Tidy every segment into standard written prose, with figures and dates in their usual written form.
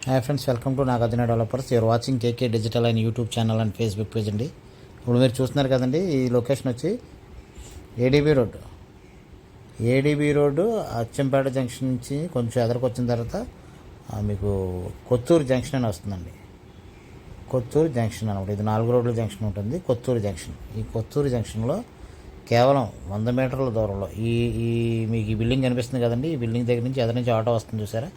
Hi friends, welcome to Nagarjuna developers. You're watching KK digital and YouTube channel and Facebook page అండి. ఇప్పుడు మీరు చూస్తున్నారు కదండి, ఈ లొకేషన్ వచ్చి ఏడీబీ రోడ్డు అచ్చంపేట జంక్షన్ నుంచి కొంచెం ఎదరికి వచ్చిన తర్వాత మీకు కొత్తూరు జంక్షన్ అని వస్తుందండి. కొత్తూరు జంక్షన్ అనమాట. ఇది 4 రోడ్ల జంక్షన్ ఉంటుంది, కొత్తూరు జంక్షన్. ఈ కొత్తూరు జంక్షన్లో కేవలం 100 మీటర్ల దూరంలో ఈ ఈ మీకు ఈ బిల్డింగ్ కనిపిస్తుంది కదండి. ఈ బిల్డింగ్ దగ్గర నుంచి ఎదరి నుంచి ఆటో వస్తుంది చూసారా,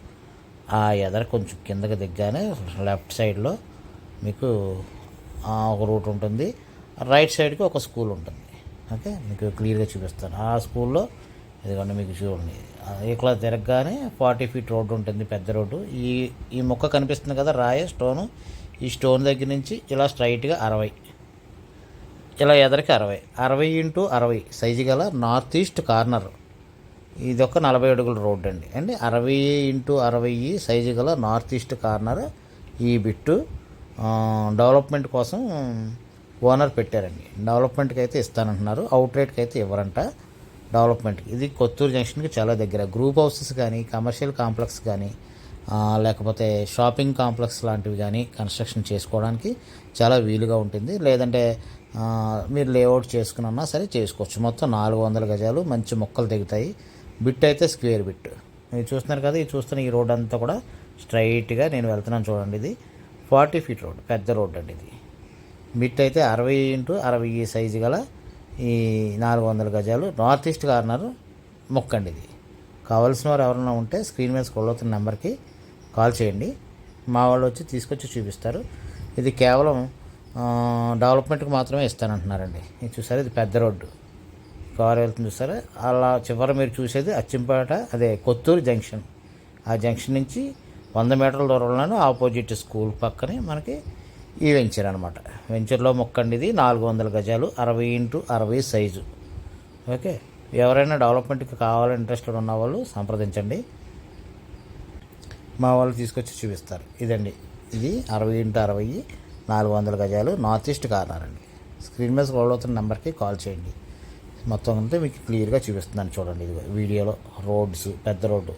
ఆ ఎదర కొంచెం కిందకి దిగ్గానే లెఫ్ట్ సైడ్లో మీకు ఒక రూట్ ఉంటుంది, రైట్ సైడ్కి ఒక స్కూల్ ఉంటుంది. ఓకే, మీకు క్లియర్గా చూపిస్తాను. ఆ స్కూల్లో ఇదిగోండి మీకు చూడండి, ఇక్కడ తిరగగానే 40 ఫీట్ రోడ్డు ఉంటుంది, పెద్ద రోడ్డు. ఈ మొక్క కనిపిస్తుంది కదా, రాయ స్టోను. ఈ స్టోన్ దగ్గర నుంచి ఇలా స్ట్రైట్గా 60, ఇలా ఎదరికి 60 ఇంటూ 60 సైజు గల నార్త్ ఈస్ట్ కార్నర్. ఇది ఒక 40 అడుగుల రోడ్డు అండి. 60 ఇంటూ 60 సైజు గల నార్త్ ఈస్ట్ కార్నర్. ఈ బిట్టు డెవలప్మెంట్ కోసం ఓనర్ పెట్టారండి. డెవలప్మెంట్కి అయితే ఇస్తానంటున్నారు, అవుట్ రేట్కి అయితే ఇవ్వరంట. డెవలప్మెంట్కి ఇది కొత్తూరు జంక్షన్కి చాలా దగ్గర. గ్రూప్ హౌసెస్ కానీ, కమర్షియల్ కాంప్లెక్స్ కానీ, లేకపోతే షాపింగ్ కాంప్లెక్స్ లాంటివి కానీ కన్స్ట్రక్షన్ చేసుకోవడానికి చాలా వీలుగా ఉంటుంది. లేదంటే మీరు లేఅవుట్ చేసుకున్నా సరే చేసుకోవచ్చు. మొత్తం 400 గజాలు, మంచి మొక్కలు దిగుతాయి. బిట్ అయితే స్క్వేర్ బిట్. మీరు చూస్తున్నారు కదా, చూస్తున్న ఈ రోడ్ అంతా కూడా స్ట్రైట్గా నేను వెళ్తున్నాను చూడండి. ఇది 40 ఫీట్ రోడ్, పెద్ద రోడ్ అండి. ఇది బిట్ అయితే 60 ఇంటూ 60 సైజు గల ఈ 400 గజాలు నార్త్ ఈస్ట్ కార్నర్ మొక్కండి. ఇది కావాల్సిన వారు ఎవరైనా ఉంటే స్క్రీన్ మీద స్క్రోల్ అవుతున్న నెంబర్కి కాల్ చేయండి, మా వాళ్ళు వచ్చి తీసుకొచ్చి చూపిస్తారు. ఇది కేవలం డెవలప్మెంట్కి మాత్రమే ఇస్తానంటున్నారండి. ఇది చూసారా, ఇది పెద్ద రోడ్డు, కారు వెళ్తుంది చూసారా. అలా చివర మీరు చూసేది అచ్చంపేట, అదే కొత్తూరు జంక్షన్. ఆ జంక్షన్ నుంచి 100 మీటర్ల దూరంలోనే ఆపోజిట్ స్కూల్ పక్కనే మనకి ఈ వెంచర్ అనమాట. వెంచర్లో మొక్కండి. ఇది 400 గజాలు, 60 ఇంటూ 60 సైజు. ఓకే, ఎవరైనా డెవలప్మెంట్కి కావాలని ఇంట్రెస్టెడ్ ఉన్న వాళ్ళు సంప్రదించండి, మా వాళ్ళు తీసుకొచ్చి చూపిస్తారు. ఇదండి, ఇది 60 ఇంటూ 60 400 గజాలు నార్త్ ఈస్ట్ కార్నర్ అండి. స్క్రీన్ మీద స్క్రోల్ అవుతున్న నెంబర్కి కాల్ చేయండి. మొత్తం అంతా మీకు క్లియర్గా చూపిస్తున్నాను చూడండి. ఇది వీడియోలో రోడ్స్, పెద్ద road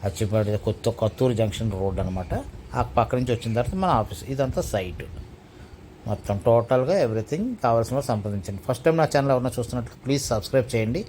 Achchipeta Kotturu junction road అనమాట. ఆ పక్క నుంచి వచ్చిన తర్వాత మన ఆఫీస్, ఇదంతా సైట్. మొత్తం టోటల్గా ఎవ్రీథింగ్ కావాల్సిన సంప్రదించండి. ఫస్ట్ టైం నా ఛానల్ ఎవరైనా చూస్తున్నట్లు ప్లీజ్ సబ్స్క్రైబ్ చేయండి.